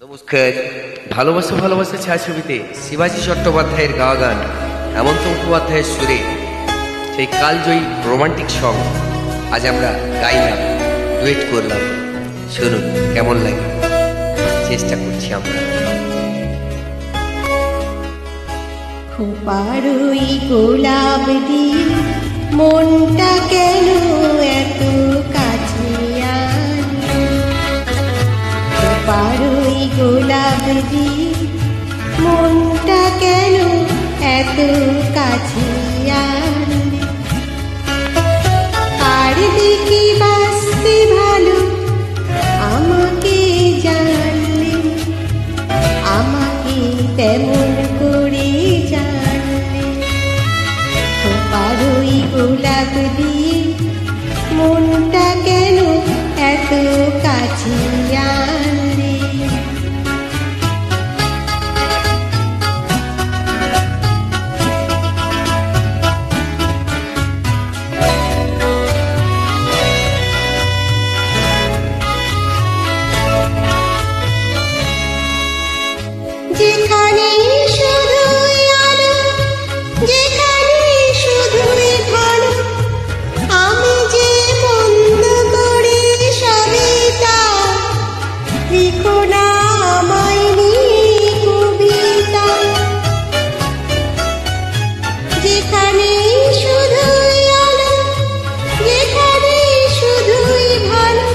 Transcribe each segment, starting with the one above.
নমস্কার। ভালোবাসা ভালোবাসা ছায়াছবিতে শিবাজি চট্টোপাধ্যায়ের গাওয়া গান, হেমন্ত মুখোপাধ্যায়ের সুরে সেই কালজয়ী রোমান্টিক সং আজ আমরা গাইলাম, ডুয়েট করলাম। শুনুন কেমন লাগে, চেষ্টা করছি আমরা। খোপারই গোলাপ দিয়ে মনটা কেন এত কাছে আনলি, খোপারই গোলাপ দিয়ে মনটা কেন এত কাছে আনলি, আর দেখি বাঁচতে ভালো আমাকে জানলে, আমাকে তেমন করে জানলে, খোপারই গোলাপ দিয়ে মনটা কেন এত কাছে আনলে। যেখানে শুধুই আলো, যেখানে শুধুই ভালো, আমি যে বন্ধ করে সবই তা, লিখো না আমায় নিয়ে কবিতা। যেখানে শুধুই আলো, যেখানে শুধুই ভালো,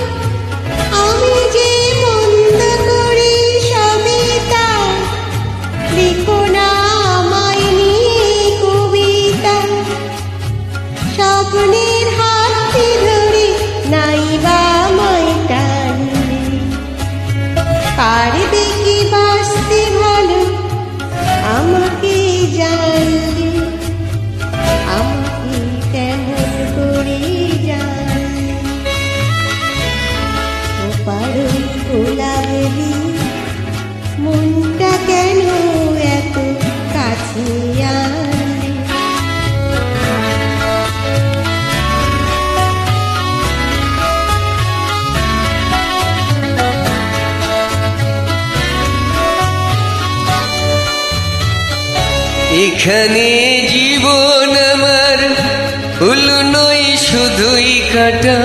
আমি যে বন্ধ করে সবই তা, লিখো না আমায় নিয়ে কবিতা। স্বপ্নের হাতটি ধরে নাইবা আমায় টানলে, পারবে কি বাঁচতে ভালো আমাকে জানলে, আমাকে তেমন করে জানলে, খোপারই গোলাপ দিয়ে মনটা কেন এত কাছে আনলে। এখানে জীবন আমার ফুল নয় শুধুই কাটা,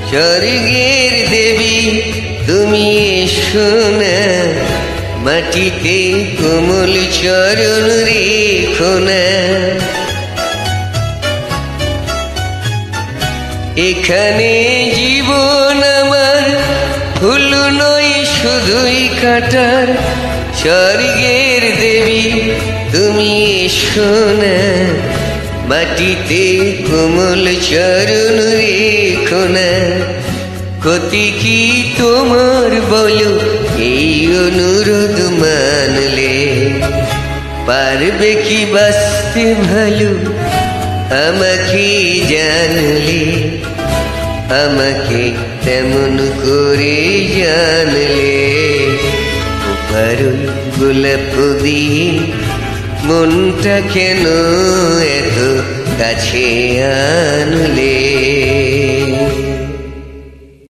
স্বর্গের দেবী তুমি এসো না, মাটিতে কোমল চরণ রেখো না। এখানে জীবন আমার ফুল নয় শুধুই কাটার, স্বর্গের দেবী তুমি এসো না, মাটিতে কোমল চরণ রেখো না। ক্ষতি কি তোমার বলো এই অনুরোধ মানলে, পারবে কি বাঁচতে ভালো আমাকে জানলে, আমাকে তেমন করে জানলে। খোপারই গোলাপ দিয়ে মনটা কেন এত কাছে আনলে।